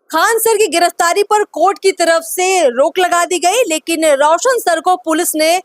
Khan sir की गिरफ्तारी पर कोर्ट की तरफ से रोक लगा दी गई, लेकिन रोशन सर को पुलिस ने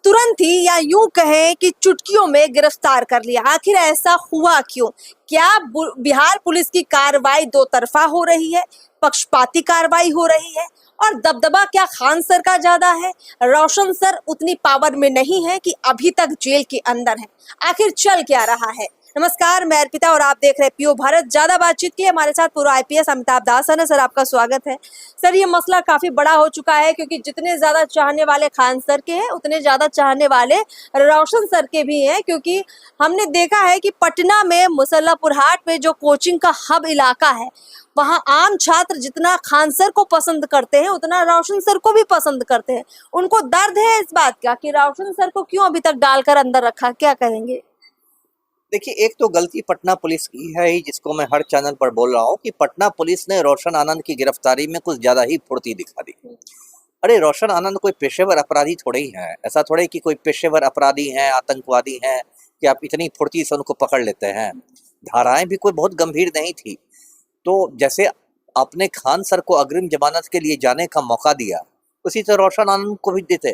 तुरंत ही, या यूं कहें कि चुटकियों में गिरफ्तार कर लिया। आखिर ऐसा हुआ क्यों? क्या बिहार पुलिस की कार्रवाई दो तरफा हो रही है, पक्षपाती कार्रवाई हो रही है, और दबदबा क्या खान सर का ज्यादा है? रोशन सर उतनी पावर में नहीं है कि अभी तक जेल के अंदर है। आखिर चल क्या रहा है? नमस्कार, मैं अर्पिता और आप देख रहे हैं पीओ भारत। ज्यादा बातचीत की हमारे साथ पूर्व आईपीएस अमिताभ दास है। सर, आपका स्वागत है। सर, ये मसला काफी बड़ा हो चुका है, क्योंकि जितने ज्यादा चाहने वाले खान सर के हैं, उतने ज्यादा चाहने वाले रोशन सर के भी हैं। क्योंकि हमने देखा है कि पटना में मुसल्लापुर हाट में जो कोचिंग का हब इलाका है, वहाँ आम छात्र जितना खान सर को पसंद करते हैं, उतना रोशन सर को भी पसंद करते हैं। उनको दर्द है इस बात का कि रोशन सर को क्यों अभी तक डालकर अंदर रखा। क्या कहेंगे? देखिए, एक तो गलती पटना पुलिस की है ही, जिसको मैं हर चैनल पर बोल रहा हूँ कि पटना पुलिस ने रोशन आनंद की गिरफ्तारी में कुछ ज्यादा ही फुर्ती दिखा दी। अरे, रोशन आनंद कोई पेशेवर अपराधी थोड़े ही है। ऐसा थोड़े कि कोई पेशेवर अपराधी हैं, आतंकवादी हैं कि आप इतनी फुर्ती से उनको पकड़ लेते हैं। धाराएं भी कोई बहुत गंभीर नहीं थी। तो जैसे आपने खान सर को अग्रिम जमानत के लिए जाने का मौका दिया, उसी तरह रोशन आनंद को भी देते।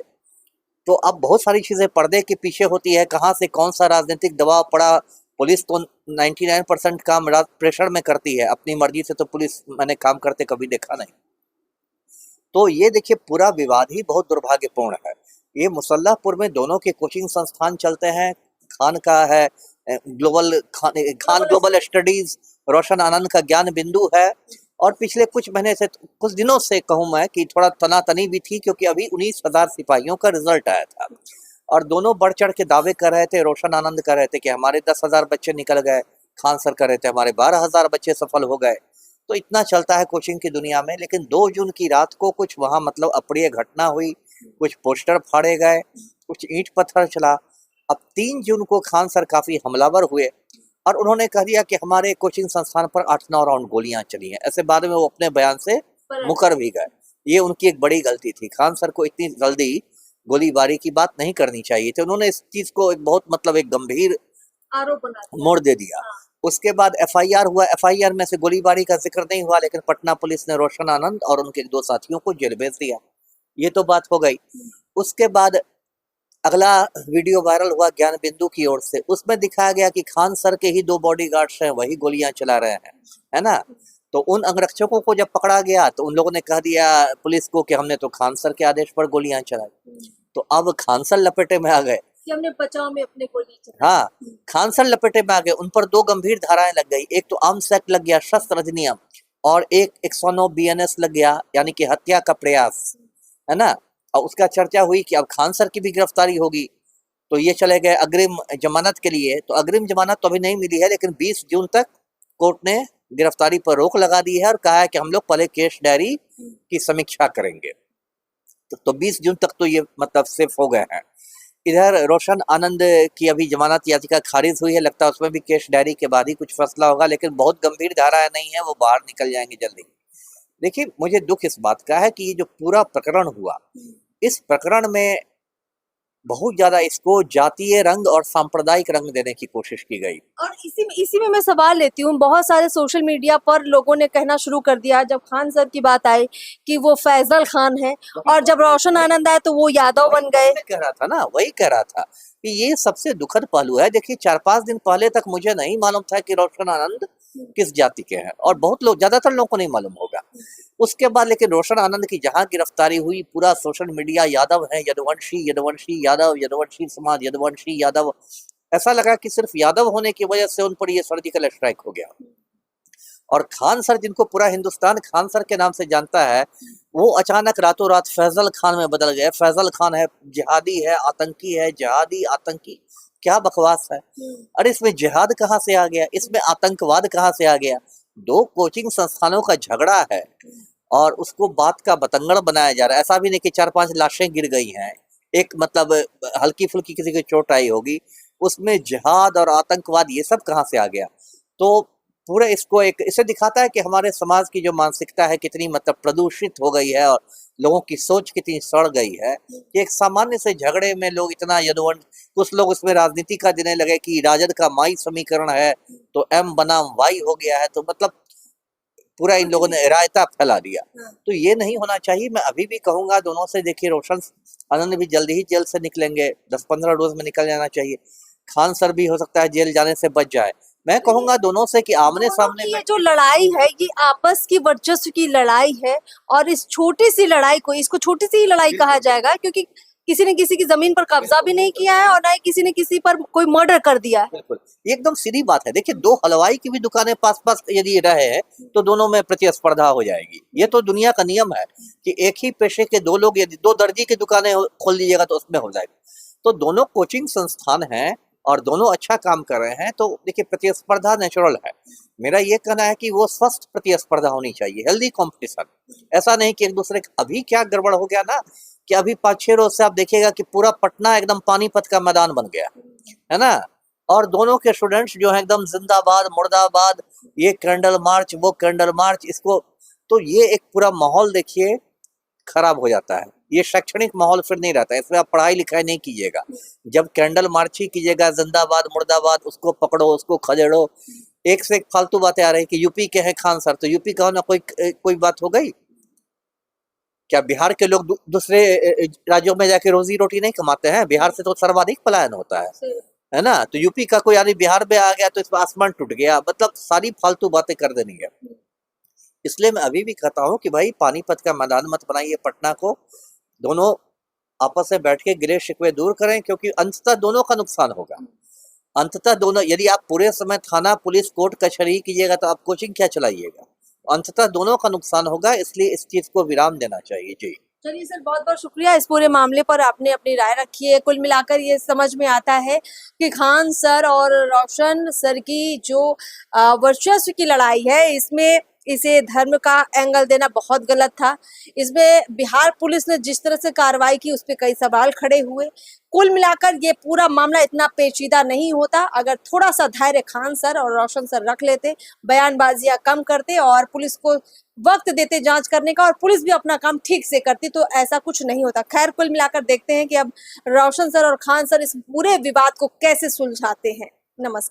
तो अब बहुत सारी चीजें पर्दे के पीछे होती है। कहाँ से कौन सा राजनीतिक दबाव पड़ा। पुलिस तो 99% काम प्रेशर में करती है। अपनी मर्जी से तो पुलिस मैंने काम करते कभी देखा नहीं। तो ये देखिए, पूरा विवाद ही बहुत दुर्भाग्यपूर्ण है। ये मुसल्लापुर में दोनों के कोचिंग संस्थान चलते हैं। खान का है खान ग्लोबल स्टडीज, रोशन आनंद का ज्ञान बिंदु है। और पिछले कुछ महीने से, कुछ दिनों से कहूँ मैं, कि थोड़ा तनातनी भी थी, क्योंकि अभी 19,000 सिपाहियों का रिजल्ट आया था और दोनों बढ़ चढ़ के दावे कर रहे थे। रोशन आनंद कर रहे थे कि हमारे 10,000 बच्चे निकल गए, खान सर कर रहे थे हमारे 12,000 बच्चे सफल हो गए। तो इतना चलता है कोचिंग की दुनिया में। लेकिन 2 जून की रात को कुछ वहाँ मतलब अप्रिय घटना हुई। कुछ पोस्टर फाड़े गए, कुछ ईंट पत्थर चला। अब 3 जून को खान सर काफी हमलावर हुए और उन्होंने कह दिया कि हमारे कोचिंग संस्थान पर 8-9 राउंड गोलियां चली हैं। ऐसे बाद में वो अपने बयान से मुकर भी गए। ये उनकी एक बड़ी गलती थी। खान सर को इतनी जल्दी गोलीबारी की बात नहीं करनी चाहिए थी। उन्होंने इस चीज को एक गंभीर आरोप मोड़ दे दिया। उसके बाद एफआईआर हुआ। एफआईआर में से गोलीबारी का जिक्र नहीं हुआ, लेकिन पटना पुलिस ने रोशन आनंद और उनके 2 साथियों को जेल भेज दिया। ये तो बात हो गई। उसके बाद अगला वीडियो वायरल हुआ ज्ञान बिंदु की ओर से। उसमें दिखाया गया कि खान सर के ही 2 बॉडीगार्ड्स हैं, वही गोलियां चला रहे हैं, है ना। तो उन अंगरक्षकों को जब पकड़ा गया तो उन लोगों ने कह दिया पुलिस को कि हमने तो खान सर के आदेश पर गोलियां चलाई। तो अब खान सर लपेटे में आ गए कि हमने बचाव में अपने गोली चलाई। हाँ, खान सर लपेटे में आ गए। उन पर 2 गंभीर धाराएं लग गई। एक तो आर्म्स एक्ट लग गया, शस्त्र अधिनियम, और एक 109 बीएनएस लग गया, यानी कि हत्या का प्रयास, है ना। और उसका चर्चा हुई कि अब खान सर की भी गिरफ्तारी होगी। तो ये चले गए अग्रिम जमानत के लिए। तो अग्रिम जमानत तो अभी नहीं मिली है, लेकिन 20 जून तक कोर्ट ने गिरफ्तारी पर रोक लगा दी है और कहा है कि हम लोग पहले केस डायरी की समीक्षा करेंगे। तो 20 जून तक तो ये मतलब सेफ हो गए हैं। इधर रोशन आनंद की अभी जमानत याचिका खारिज हुई है। लगता है उसमें भी केस डायरी के बाद ही कुछ फैसला होगा, लेकिन बहुत गंभीर धारा नहीं है, वो बाहर निकल जाएंगे जल्दी। देखिए, मुझे दुख इस बात का है कि ये जो पूरा प्रकरण हुआ, इस प्रकरण में बहुत ज्यादा इसको जातीय रंग और सांप्रदायिक रंग देने की कोशिश की गई। और इसी में मैं सवाल लेती हूँ। बहुत सारे सोशल मीडिया पर लोगों ने कहना शुरू कर दिया, जब खान सर की बात आई, कि वो फैजल खान है, और जब रोशन आनंद आए तो वो यादव बन गए। कह रहा था ना, वही कह रहा था कि ये सबसे दुखद पहलू है। देखिए, 4-5 दिन पहले तक मुझे नहीं मालूम था कि रोशन आनंद किस जाति के हैं, और बहुत लोग, ज्यादातर लोगों को नहीं मालूम होगा। उसके बाद लेकिन रोशन आनंद की जहां गिरफ्तारी हुई, पूरा सोशल मीडिया यादव है, यदुवंशी यदुवंशी यादव, यदुवंशी समाज, यदुवंशी यादव। ऐसा लगा कि सिर्फ यादव होने की वजह से उन पर ये सर्जिकल स्ट्राइक हो गया। और खान सर, जिनको पूरा हिंदुस्तान खान सर के नाम से जानता है, वो अचानक रातों रात फैजल खान में बदल गए। फैजल खान है जिहादी, है आतंकी, है जिहादी आतंकी। क्या बकवास है। अरे, इसमें जिहाद कहाँ से आ गया, इसमें आतंकवाद कहाँ से आ गया। 2 कोचिंग संस्थानों का झगड़ा है और उसको बात का बतंगड़ बनाया जा रहा है। ऐसा भी नहीं कि 4-5 लाशें गिर गई हैं, एक मतलब हल्की फुल्की किसी की चोट आई होगी। उसमें जिहाद और आतंकवाद ये सब कहाँ से आ गया। तो पूरे इसको एक इसे दिखाता है कि हमारे समाज की जो मानसिकता है कितनी मतलब प्रदूषित हो गई है, और लोगों की सोच कितनी सड़ गई है कि एक सामान्य से झगड़े में लोग इतना यदुवंश। कुछ लोग उसमें राजनीति का देने लगे कि राजद का माई समीकरण है तो M बनाम Y हो गया है। तो मतलब पूरा इन लोगों ने रायता फैला दिया। तो ये नहीं होना चाहिए। मैं अभी भी कहूंगा दोनों से, देखिए रोशन आनंद भी जल्दी ही जेल से निकलेंगे, 10-15 रोज में निकल जाना चाहिए। खान सर भी हो सकता है जेल जाने से बच जाए। मैं कहूंगा दोनों से कि आमने सामने ये जो लड़ाई है ये आपस की वर्चस्व की लड़ाई है, और इस छोटी सी लड़ाई को, इसको छोटी सी ही लड़ाई कहा जाएगा, क्योंकि किसी ने किसी की जमीन पर कब्जा भी नहीं किया है और ना ही किसी ने किसी पर कोई मर्डर कर दिया है। बिल्कुल, ये एकदम सीधी बात है। देखिए, दो हलवाई की भी दुकानें पास पास यदि रहे तो दोनों में प्रतिस्पर्धा हो जाएगी। ये तो दुनिया का नियम है कि एक ही पेशे के दो लोग, यदि दो दर्जी की दुकानें खोल लीजिएगा तो उसमें हो जाएगी। तो दोनों कोचिंग संस्थान हैं और दोनों अच्छा काम कर रहे हैं, तो देखिए प्रतिस्पर्धा नेचुरल है। मेरा ये कहना है कि वो स्वस्थ प्रतिस्पर्धा होनी चाहिए, हेल्दी कंपटीशन। ऐसा नहीं कि एक दूसरे का, अभी क्या गड़बड़ हो गया ना कि अभी 5-6 रोज से आप देखिएगा कि पूरा पटना एकदम पानीपत का मैदान बन गया है ना। और दोनों के स्टूडेंट्स जो है एकदम जिंदाबाद मुर्दाबाद, ये कैंडल मार्च वो कैंडल मार्च, इसको, तो ये एक पूरा माहौल देखिए खराब हो जाता है। ये शैक्षणिक माहौल फिर नहीं रहता है। इसमें आप पढ़ाई लिखाई नहीं कीजिएगा, जब कैंडल मार्च ही कीजिएगा जिंदाबाद मुर्दाबाद, उसको पकड़ो उसको खदेड़ो। एक से एक फालतू बातें आ रही कि यूपी के हैं खान सर, तो यूपी का होना कोई बात हो गई क्या? बिहार के लोग दूसरे राज्यों में जाके रोजी रोटी नहीं कमाते हैं? बिहार से तो सर्वाधिक पलायन होता है ना। तो यूपी का कोई आदमी बिहार में आ गया तो इसमें आसमान टूट गया, मतलब सारी फालतू बातें कर देनी है। इसलिए मैं अभी भी कहता हूँ कि भाई पानीपत का मैदान मत बनाइए पटना को। दोनों आपस में बैठ के गिले शिकवे दूर करें, क्योंकि अंततः दोनों का नुकसान होगा। अंततः दोनों, यदि आप पूरे समय थाना पुलिस कोर्ट कचहरी कीजिएगा तो आप कोचिंग क्या चलाइएगा? अंततः दोनों का नुकसान होगा, इसलिए इस चीज को विराम देना चाहिए। जी चलिए सर, बहुत बहुत शुक्रिया इस पूरे मामले पर आपने अपनी राय रखी है। कुल मिलाकर ये समझ में आता है कि खान सर और रोशन सर की जो वर्चस्व की लड़ाई है, इसमें इसे धर्म का एंगल देना बहुत गलत था। इसमें बिहार पुलिस ने जिस तरह से कार्रवाई की उस पर कई सवाल खड़े हुए। कुल मिलाकर ये पूरा मामला इतना पेचीदा नहीं होता अगर थोड़ा सा धैर्य खान सर और रोशन सर रख लेते, बयानबाजियां कम करते और पुलिस को वक्त देते जांच करने का, और पुलिस भी अपना काम ठीक से करती, तो ऐसा कुछ नहीं होता। खैर, कुल मिलाकर देखते हैं कि अब रोशन सर और खान सर इस पूरे विवाद को कैसे सुलझाते हैं। नमस्कार।